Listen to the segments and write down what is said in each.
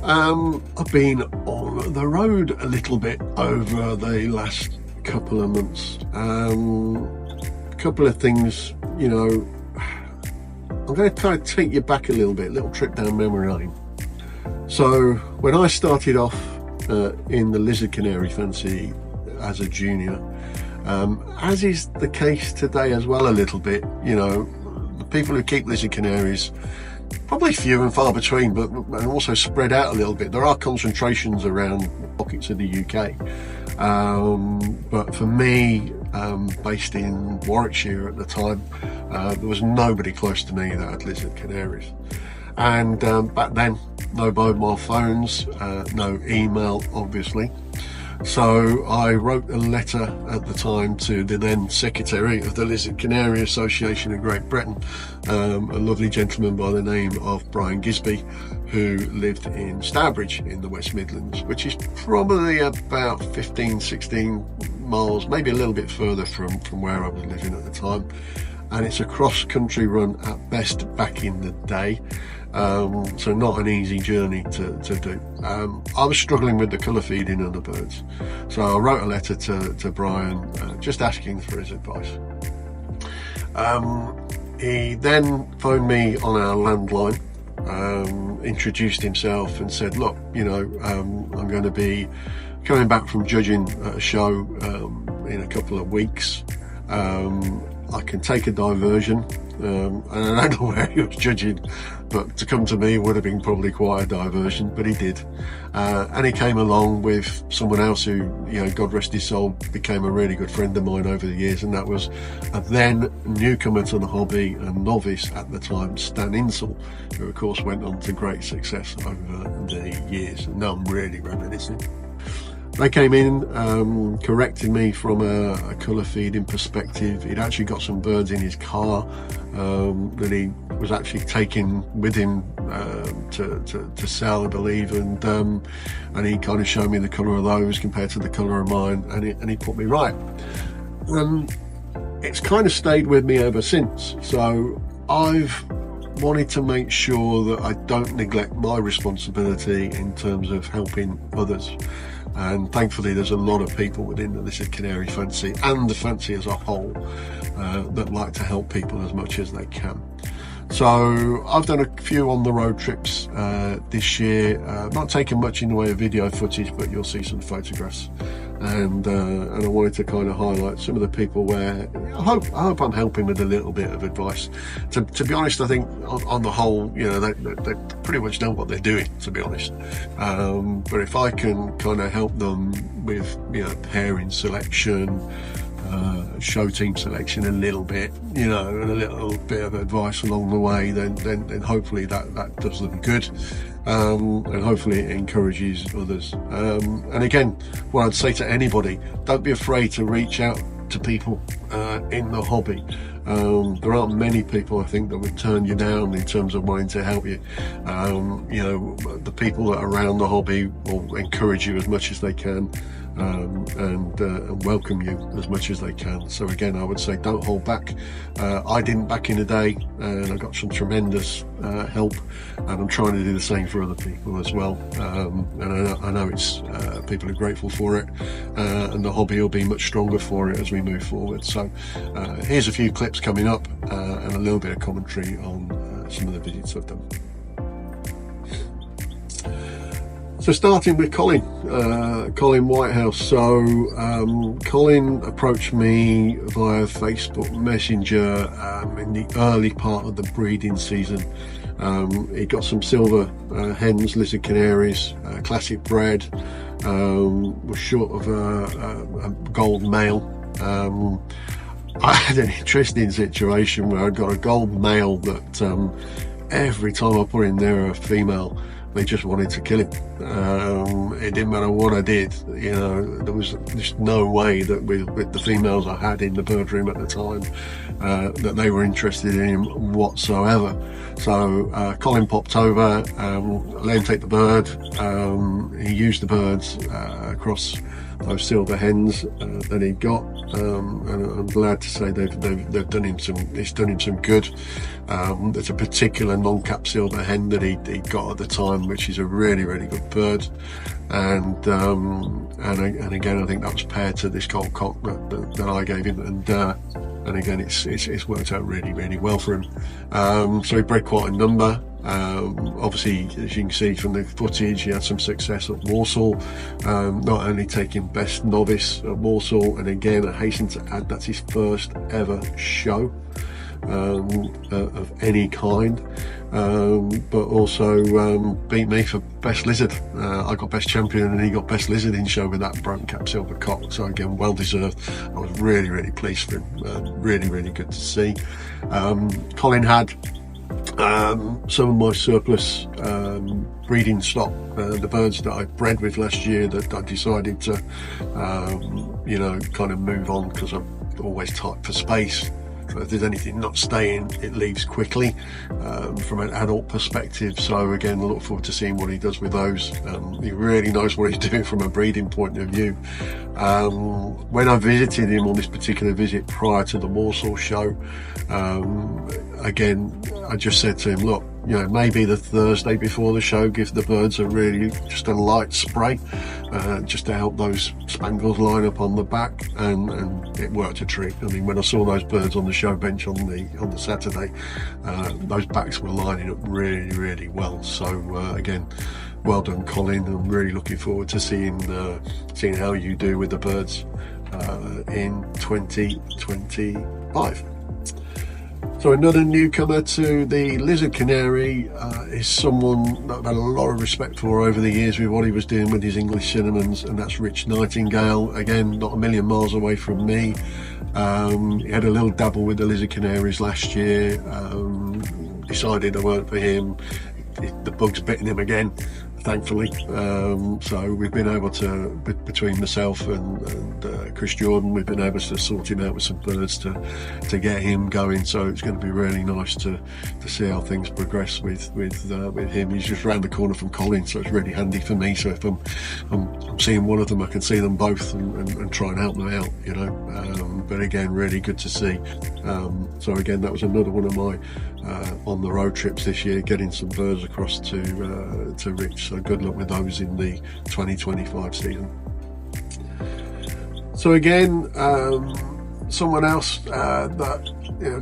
I've been on the road a little bit over the last couple of months. A couple of things, you know, I'm going to kind of take you back a little trip down memory lane. So when I started off in the lizard canary fancy as a junior, as is the case today as well a little bit, you know, the people who keep lizard canaries, probably few and far between, but and also spread out a little bit. There are concentrations around pockets of the UK, but for me, based in Warwickshire at the time, there was nobody close to me that had lizard canaries. And back then, no mobile phones, no email, obviously. So I wrote a letter at the time to the then secretary of the Lizard Canary Association of Great Britain, a lovely gentleman by the name of Brian Gisby, who lived in Stourbridge in the West Midlands, which is probably about 15-16 miles, maybe a little bit further from where I was living at the time. And it's a cross-country run at best back in the day. So not an easy journey to do. I was struggling with the colour feeding of the birds, so I wrote a letter to Brian just asking for his advice. He then phoned me on our landline, introduced himself and said, look, you know, I'm going to be coming back from judging at a show in a couple of weeks. I can take a diversion, and I don't know where he was judging, but to come to me would have been probably quite a diversion, but he did. And he came along with someone else who, you know, God rest his soul, became a really good friend of mine over the years, and that was a then newcomer to the hobby and novice at the time, Stan Insel, who of course went on to great success over the years. And now I'm really reminiscing. They came in, corrected me from a colour feeding perspective. He'd actually got some birds in his car that he was actually taking with him to sell, I believe, and he kind of showed me the colour of those compared to the colour of mine, and he put me right. It's kind of stayed with me ever since. So I've wanted to make sure that I don't neglect my responsibility in terms of helping others. And thankfully there's a lot of people within the lizard canary fancy and the fancy as a whole that like to help people as much as they can. So I've done a few on the road trips this year, not taken much in the way of video footage, but you'll see some photographs, and I wanted to kind of highlight some of the people where I hope I'm helping with a little bit of advice. To be honest, I think on the whole, you know, they pretty much know what they're doing, to be honest, but if I can kind of help them with, you know, pairing selection, show team selection a little bit, you know, and a little bit of advice along the way, then hopefully that does them good, and hopefully it encourages others. And again, what I'd say to anybody, don't be afraid to reach out to people in the hobby. There aren't many people, I think, that would turn you down in terms of wanting to help you. You know, the people that are around the hobby will encourage you as much as they can, and welcome you as much as they can. So again, I would say don't hold back. I didn't back in the day, and I got some tremendous help, and I'm trying to do the same for other people as well. And I know it's people are grateful for it, and the hobby will be much stronger for it as we move forward. So here's a few clips coming up, and a little bit of commentary on some of the visits I've done. So starting with Colin Whitehouse. So Colin approached me via Facebook Messenger in the early part of the breeding season. He got some silver hens, lizard canaries, classic bred, was short of a gold male. I had an interesting situation where I got a gold male that every time I put in there a female, they just wanted to kill him. It didn't matter what I did, you know, there was just no way that with the females I had in the bird room at the time that they were interested in him whatsoever. So Colin popped over, let him take the bird. He used the birds across those silver hens that he got, and I'm glad to say they've done him some. It's done him some good. There's a particular non-cap silver hen that he got at the time, which is a really good bird, and again I think that was paired to this colt cock that I gave him, and again it's worked out really well for him. So he bred quite a number. Obviously, as you can see from the footage, he had some success at Walsall, not only taking best novice at Walsall, and again I hasten to add that's his first ever show of any kind, but also beat me for best lizard. I got best champion and he got best lizard in show with that broken cap silver cock, so again well deserved. I was really pleased for him. Really good to see. Colin had some of my surplus breeding stock, the birds that I bred with last year that I decided to kind of move on, because I'm always tight for space. So if there's anything not staying, it leaves quickly from an adult perspective. So again, I look forward to seeing what he does with those. He really knows what he's doing from a breeding point of view. When I visited him on this particular visit prior to the Walsall show, again I just said to him, look, maybe the Thursday before the show, give the birds just a light spray, just to help those spangles line up on the back, and it worked a treat. I mean, when I saw those birds on the show bench on the Saturday, those backs were lining up really well. So again, well done, Colin. I'm really looking forward to seeing how you do with the birds in 2025. So another newcomer to the lizard canary is someone that I've had a lot of respect for over the years with what he was doing with his English cinnamons, and that's Rich Nightingale. Again, not a million miles away from me. He had a little dabble with the lizard canaries last year, decided they weren't for him. The bug's bitten him again, thankfully. So we've been able to, between myself and Chris Jordan, we've been able to sort him out with some birds to get him going. So it's going to be really nice to see how things progress with him. He's just round the corner from Colin, so it's really handy for me. So if I'm seeing one of them, I can see them both and try and help them out, but again, really good to see. So again, that was another one of my on the road trips this year, getting some birds across to Rich. So good luck with those in the 2025 season. So again, someone else that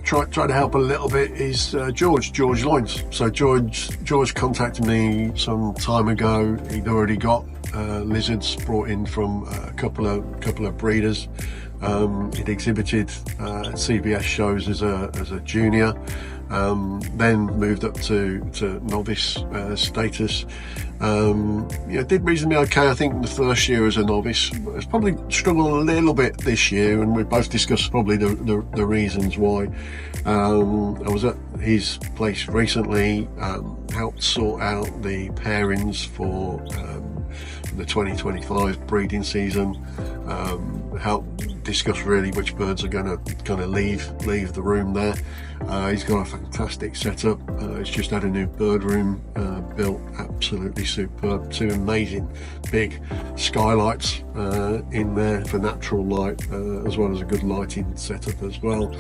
try to help a little bit is George Loynes. So George contacted me some time ago. He'd already got lizards brought in from a couple of breeders. He'd exhibited at CBS shows as a junior, then moved up to novice status. Did reasonably okay, I think, the first year as a novice. It's probably struggled a little bit this year, and we both discussed probably the reasons why. I was at his place recently, helped sort out the pairings for the 2025 breeding season, helped discuss really which birds are going to leave the room there. He's got a fantastic setup. He's just had a new bird room built, absolutely superb. Two amazing big skylights in there for natural light, as well as a good lighting setup as well.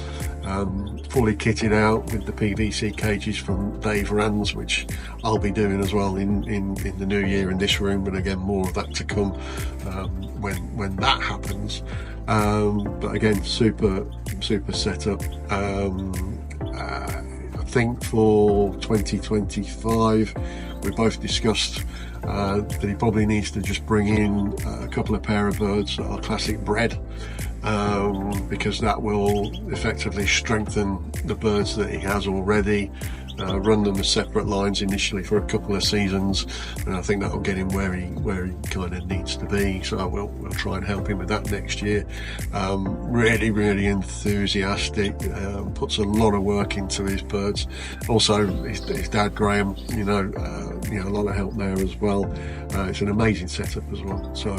Fully kitted out with the PVC cages from Dave Rands, which I'll be doing as well in the new year in this room, and again more of that to come when that happens. But again, super setup. I think for 2025 we both discussed that he probably needs to just bring in a couple of pair of birds that are classic bred, because that will effectively strengthen the birds that he has already. Run them as separate lines initially for a couple of seasons, and I think that will get him where he kind of needs to be. So we'll try and help him with that next year. Really enthusiastic, puts a lot of work into his birds. Also his dad Graham, a lot of help there as well. It's an amazing setup as well, so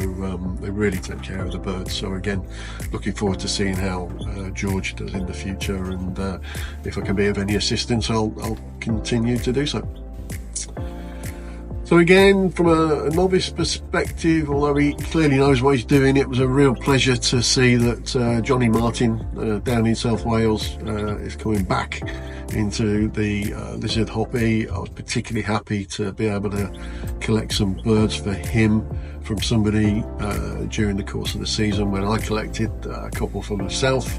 they really take care of the birds. So again, looking forward to seeing how George does in the future, and if I can be of any assistance, I'll continue to do so. So again, from a novice perspective, although he clearly knows what he's doing, it was a real pleasure to see that Johnny Martin down in South Wales is coming back into the lizard hobby. I was particularly happy to be able to collect some birds for him from somebody during the course of the season when I collected a couple for myself.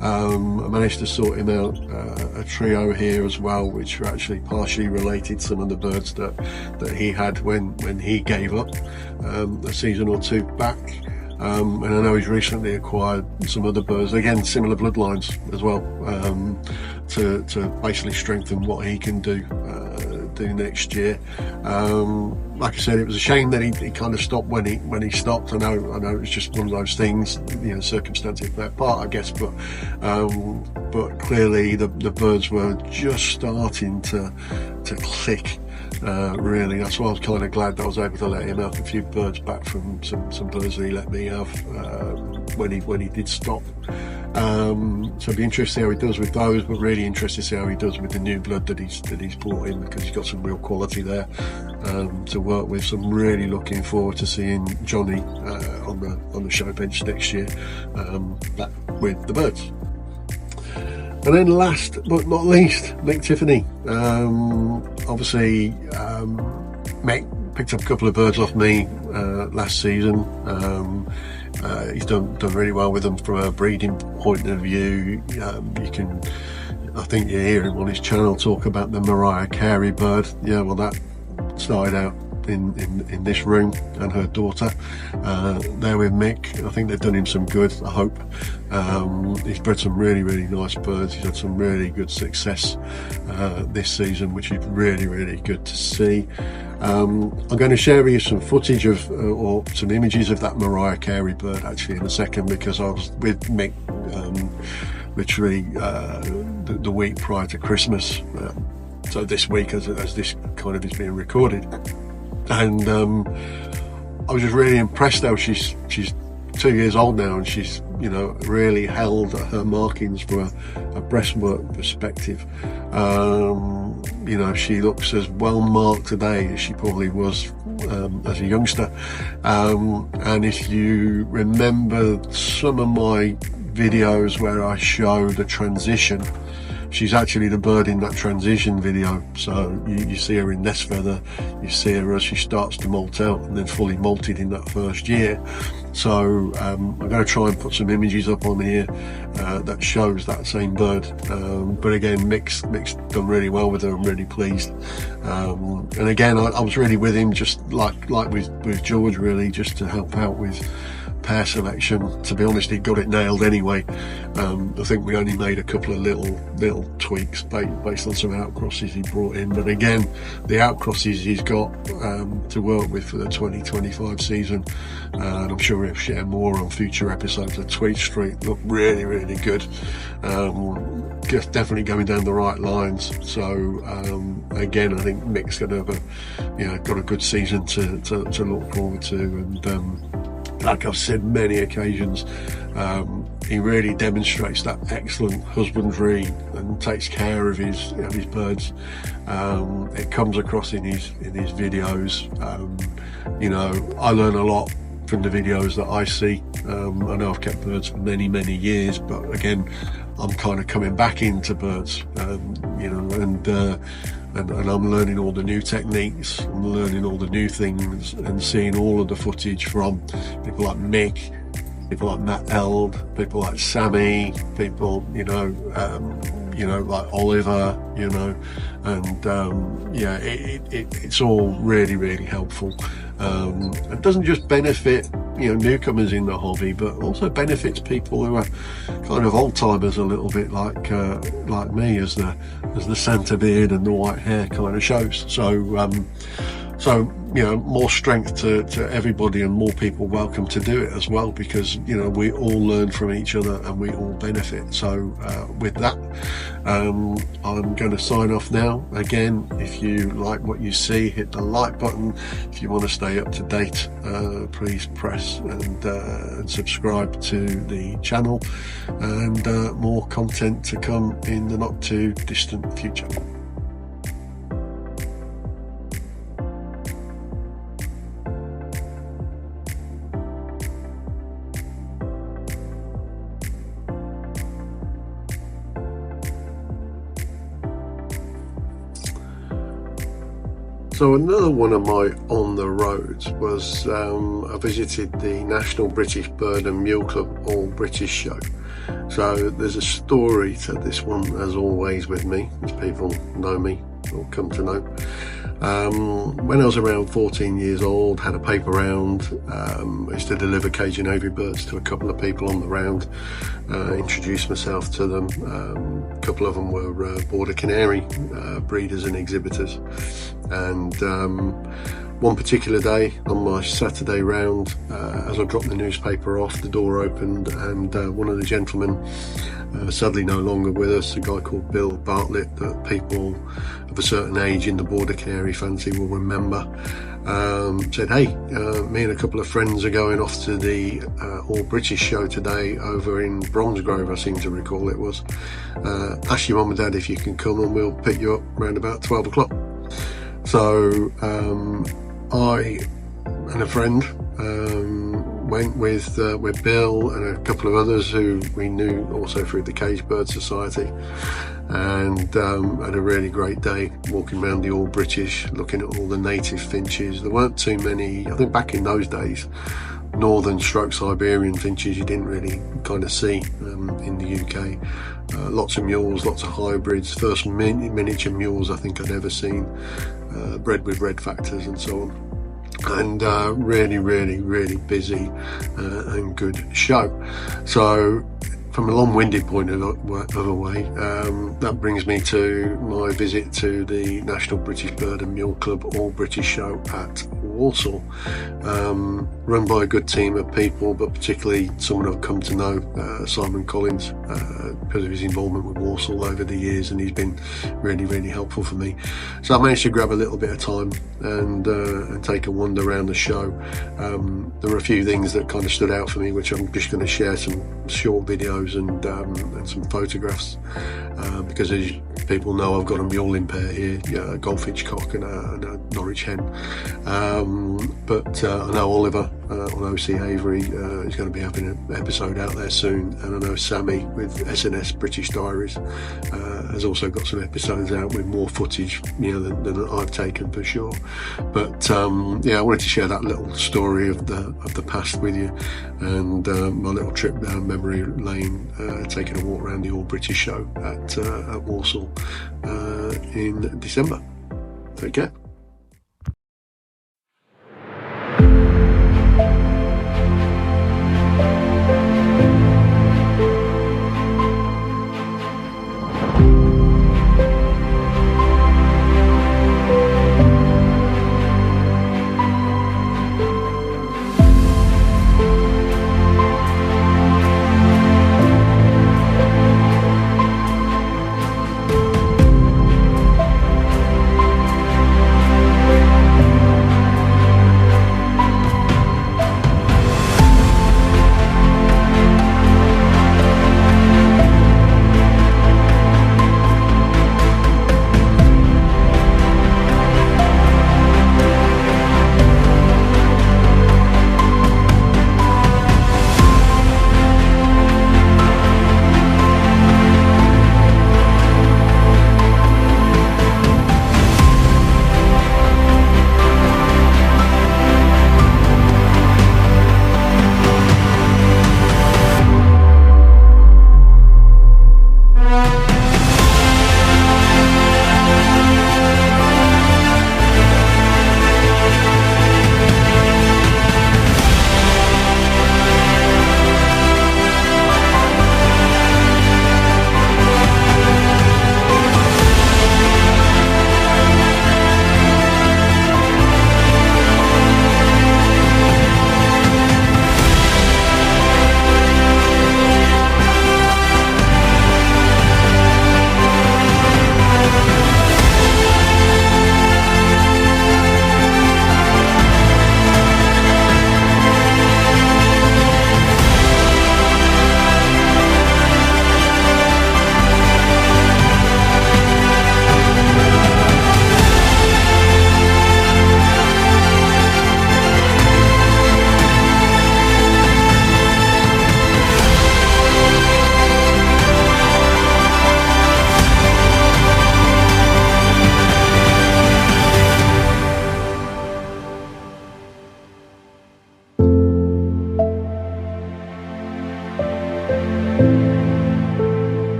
I managed to sort him out a trio here as well, which were actually partially related to some of the birds that he had when he gave up a season or two back. And I know he's recently acquired some other birds, again similar bloodlines as well, to basically strengthen what he can do next year. Like I said, it was a shame that he kind of stopped when he stopped. I know it was just one of those things, you know, circumstances for that part, I guess, but clearly the birds were just starting to click. Really, that's why I was kind of glad that I was able to let him have a few birds back from some birds that he let me have when he did stop. So it'd be interesting to see how he does with those, but really interested to see how he does with the new blood that he's brought in, because he's got some real quality there to work with. So I'm really looking forward to seeing Johnny on the show bench next year, back with the birds. And then last but not least, Mick Tiffany. Obviously, Mick picked up a couple of birds off me last season. He's done really well with them from a breeding point of view. I think you hear him on his channel talk about the Mariah Carey bird. Yeah, well, that started out in this room, and her daughter there with Mick. I think they've done him some good, I hope. He's bred some really nice birds. He's had some really good success this season, which is really good to see. I'm going to share with you some footage of or some images of that Mariah Carey bird actually in a second, because I was with Mick literally the week prior to Christmas, so this week as this kind of is being recorded. And I was just really impressed how she's 2 years old now, and she's, you know, really held her markings from a breastwork perspective. You know, she looks as well marked today as she probably was as a youngster. And if you remember some of my videos where I show the transition, she's actually the bird in that transition video. So you see her in nest feather, you see her as she starts to molt out and then fully molted in that first year. So I'm going to try and put some images up on here that shows that same bird. But again, Mick's done really well with her. I'm really pleased. And again, I was really with him, just like with George, really, just to help out with pair selection. To be honest, he got it nailed anyway. I think we only made a couple of little tweaks based on some outcrosses he brought in, but again, the outcrosses he's got to work with for the 2025 season, and I'm sure he'll share more on future episodes of Tweed Street, look really good. Just definitely going down the right lines. So again, I think Mick's going to have got a good season to look forward to. And like I've said many occasions, he really demonstrates that excellent husbandry and takes care of his birds. It comes across in his videos. You know, I learn a lot from the videos that I see. I know I've kept birds for many years, but again, I'm kind of coming back into birds, you know, and I'm learning all the new techniques, I'm learning all the new things, and seeing all of the footage from people like Mick, people like Matt Eld, people like Sammy, people, you know, like Oliver, you know, and yeah, it's all really helpful. It doesn't just benefit, you know, newcomers in the hobby, but also benefits people who are kind of old timers a little bit, like me, as the Santa beard and the white hair kind of shows. So you know, more strength to everybody, and more people welcome to do it as well, because, you know, we all learn from each other and we all benefit. So with that, I'm going to sign off now. Again, if you like what you see, hit the like button. If you want to stay up to date, please press and subscribe to the channel, and more content to come in the not too distant future. So another one of my on the roads was I visited the National British Bird and Mule Club All British Show. So there's a story to this one, as always with me, as people know me or come to know. When I was around 14 years old, had a paper round. I used to deliver Cajun Canary birds to a couple of people on the round, introduced myself to them. A couple of them were border canary breeders and exhibitors. And one particular day on my Saturday round, as I dropped the newspaper off, the door opened and one of the gentlemen, sadly no longer with us, a guy called Bill Bartlett, that people of a certain age in the border canary fancy will remember, said, hey, me and a couple of friends are going off to the All British Show today over in Bromsgrove, I seem to recall it was. Ask your mum and dad if you can come and we'll pick you up around about 12 o'clock. So I and a friend went with Bill and a couple of others who we knew also through the Cage Bird Society, and had a really great day walking around the All British, looking at all the native finches. There weren't too many, I think back in those days, northern stroke Siberian finches you didn't really kind of see in the UK. Lots of mules, lots of hybrids, first miniature mules I think I'd ever seen, bred with red factors and so on. And really busy and good show. So from a long-winded point of a way, that brings me to my visit to the National British Bird and Mule Club All British Show at Walsall, run by a good team of people, but particularly someone I've come to know, Simon Collins, because of his involvement with Walsall over the years, and he's been really helpful for me. So I managed to grab a little bit of time and take a wander around the show. There were a few things that kind of stood out for me, which I'm just going to share some short videos and some photographs, because as people know, I've got a mule in pair here, a Goldfinch cock and a Norwich hen. But I know Oliver on OC Avery is going to be having an episode out there soon, and I know Sammy with SNS British Diaries has also got some episodes out with more footage, than I've taken for sure. But yeah, I wanted to share that little story of the past with you, and my little trip down memory lane, taking a walk around the All British Show at Walsall in December. Take care.